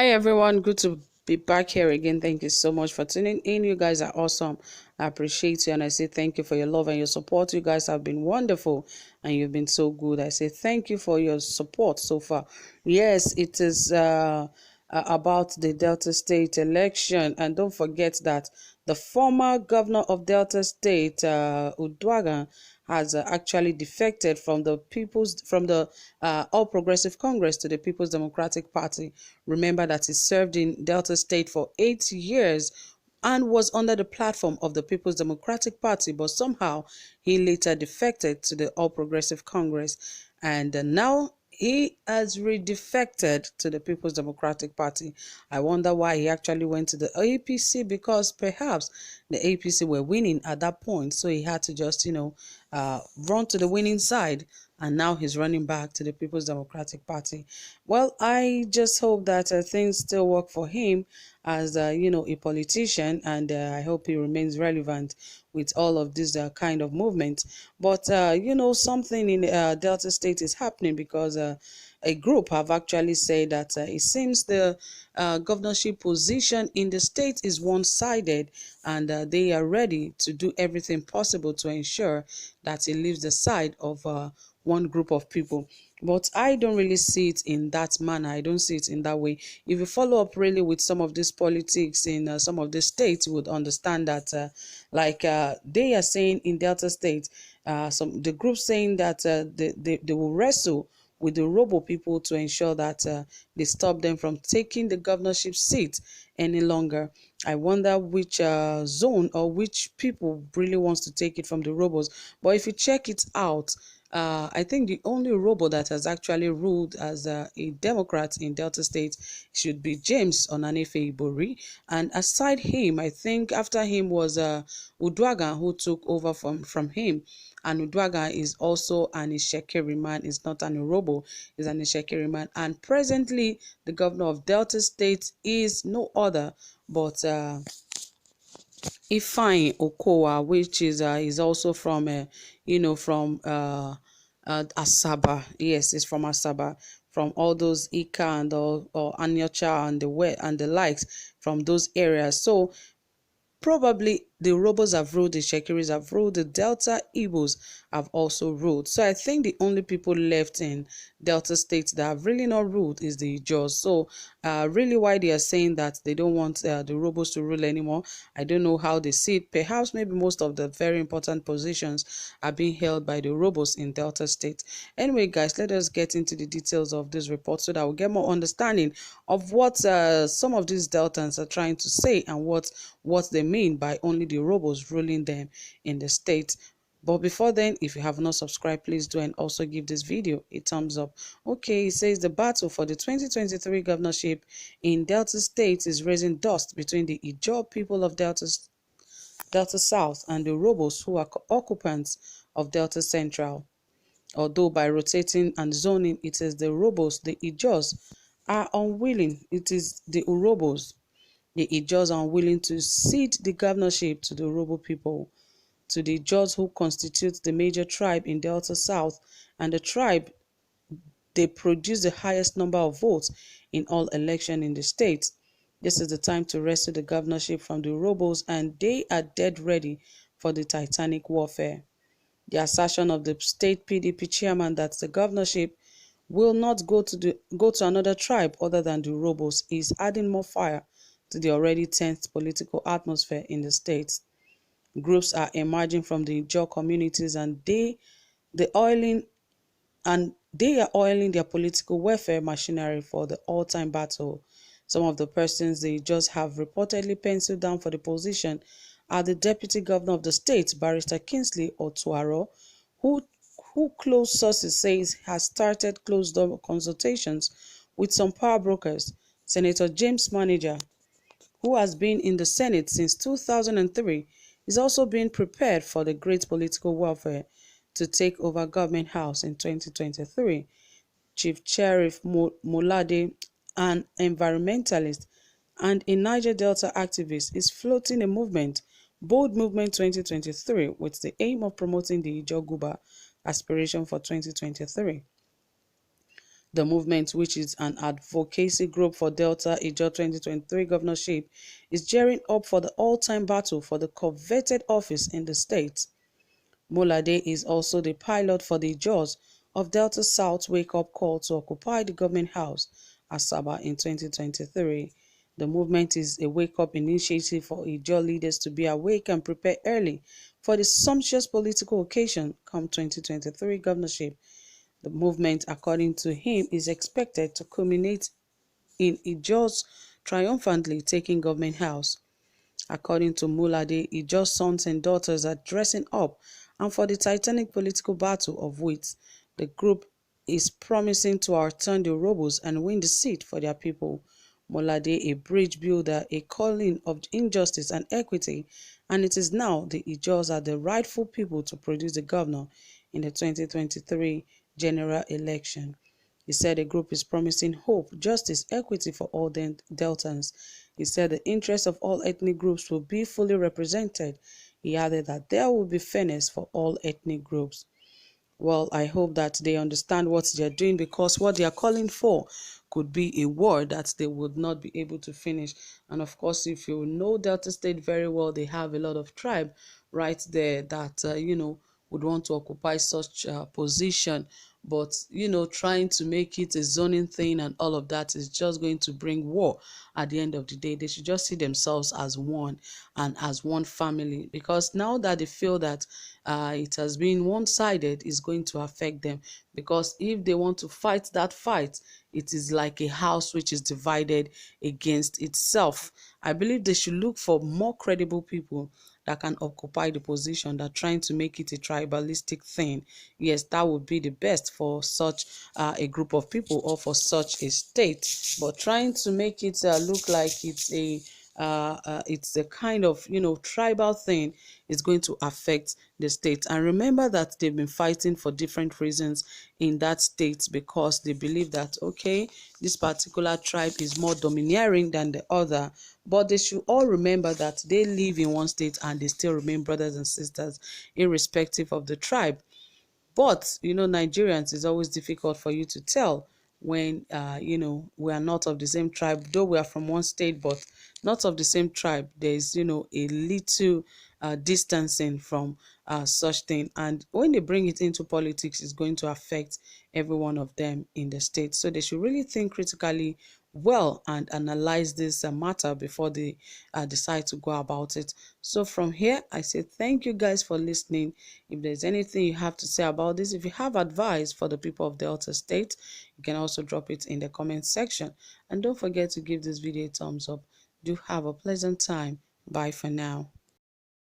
Hi everyone, good to be back here again. Thank you so much for tuning in. You guys are awesome. I appreciate you and I say thank you for your love and your support. You guys have been wonderful and you've been so good. I say thank you for your support so far. Yes, it is about the Delta State election, and don't forget that the former governor of Delta State, Udwagan, has actually defected from the All Progressive Congress to the People's Democratic Party. Remember that he served in Delta State for 8 years and was under the platform of the People's Democratic Party, but somehow he later defected to the All Progressive Congress, and now he has redefected to the People's Democratic Party. I wonder why he actually went to the APC, because perhaps the APC were winning at that point, so he had to just, run to the winning side, and now he's running back to the People's Democratic Party. Well, I just hope that things still work for him as, a politician, and I hope he remains relevant with all of this kind of movement. But, something in Delta State is happening, because a group have actually said that it seems the governorship position in the state is one-sided, and they are ready to do everything possible to ensure that it leaves the side of one group of people. But I don't really see it in that manner. I don't see it in that way. If you follow up really with some of this politics in some of the states, you would understand that, they are saying in Delta State, the group saying that they will wrestle with the Robo people to ensure that they stop them from taking the governorship seat any longer. I wonder which zone or which people really wants to take it from the Robos. But if you check it out, I think the only Robo that has actually ruled as a Democrat in Delta State should be James Onanefe Ibori. And aside him, I think after him was Udwaga, who took over from him. And Udwaga is also an Ishekiri man, is not an Urobo, is an Ishekiri man. And presently, the governor of Delta State is no other but Ifeanyi Okowa, which is also from Asaba. Yes, it's from Asaba, from all those Ika and all, or Anyocha and the likes from those areas. So probably the Robos have ruled, the Shekiris have ruled, the Delta Igbos have also ruled. So I think the only people left in Delta States that have really not ruled is the Ijaws. So really why they are saying that they don't want the Robos to rule anymore, I don't know how they see it. Perhaps maybe most of the very important positions are being held by the Robos in Delta State. Anyway, guys, let us get into the details of this report so that we'll get more understanding of what some of these Deltans are trying to say and what they mean by only the Robos ruling them in the state. But before then, if you have not subscribed, please do, and also give this video a thumbs up. Okay, it says the battle for the 2023 governorship in Delta State is raising dust between the Ijaw people of Delta South and the Robos, who are occupants of Delta Central. Although by rotating and zoning, it is the Robos, the Ijaws are unwilling. It is the Urobos, the Ijaws, are unwilling to cede the governorship to the Urobo people, to the Ijaws, who constitute the major tribe in Delta South, and the tribe they produce the highest number of votes in all elections in the state. This is the time to wrestle the governorship from the Urobos, and they are dead ready for the titanic warfare. The assertion of the state PDP chairman that the governorship will not go to another tribe other than the Urobos is adding more fire to the already tense political atmosphere in the state. Groups are emerging from the Ijaw communities, and they are oiling their political welfare machinery for the all-time battle. Some of the persons they just have reportedly penciled down for the position are the deputy governor of the state, Barrister Kingsley Otuaro, who close sources says has started closed-door consultations with some power brokers. Senator James Manager, who has been in the Senate since 2003, is also being prepared for the great political warfare to take over Government House in 2023. Chief Sheriff Molade, an environmentalist and a Niger Delta activist, is floating a movement, Bold Movement 2023, with the aim of promoting the Ijaw Guba aspiration for 2023. The movement, which is an advocacy group for Delta Ijaw 2023 governorship, is gearing up for the all-time battle for the coveted office in the state. Molade is also the pilot for the Ijaws of Delta South wake-up call to occupy the government house, Asaba, in 2023. The movement is a wake-up initiative for Ijaw leaders to be awake and prepare early for the sumptuous political occasion come 2023 governorship. The movement, according to him, is expected to culminate in Ijaws triumphantly taking government house. According to Mulade, Ijaws sons and daughters are dressing up, and for the titanic political battle of wits, the group is promising to outturn the rebels and win the seat for their people. Molade, a bridge builder, a calling of injustice and equity, and it is now the Ijaws are the rightful people to produce the governor in the 2023 general election. He said the group is promising hope, justice, equity for all Deltans. He said the interests of all ethnic groups will be fully represented. He added that there will be fairness for all ethnic groups. Well, I hope that they understand what they're doing, because what they are calling for could be a war that they would not be able to finish. And of course, if you know Delta State very well, they have a lot of tribe right there that, would want to occupy such position. But, trying to make it a zoning thing and all of that is just going to bring war at the end of the day. They should just see themselves as one and as one family, because now that they feel that it has been one-sided, is going to affect them. Because if they want to fight that fight, it is like a house which is divided against itself. I believe they should look for more credible people that can occupy the position than trying to make it a tribalistic thing. Yes, that would be the best for such a group of people or for such a state. But trying to make it look like it's a kind of tribal thing is going to affect the state. And remember that they've been fighting for different reasons in that state, because they believe that, okay, this particular tribe is more domineering than the other. But they should all remember that they live in one state and they still remain brothers and sisters irrespective of the tribe. But Nigerians, is always difficult for you to tell when we are not of the same tribe, though we are from one state but not of the same tribe. There is a little distancing from such thing, and when they bring it into politics, it's going to affect every one of them in the state. So they should really think critically well and analyze this matter before they decide to go about it. So from here, I say thank you guys for listening. If there's anything you have to say about this, if you have advice for the people of Delta State, you can also drop it in the comment section. And don't forget to give this video a thumbs up. Do have a pleasant time. Bye for now.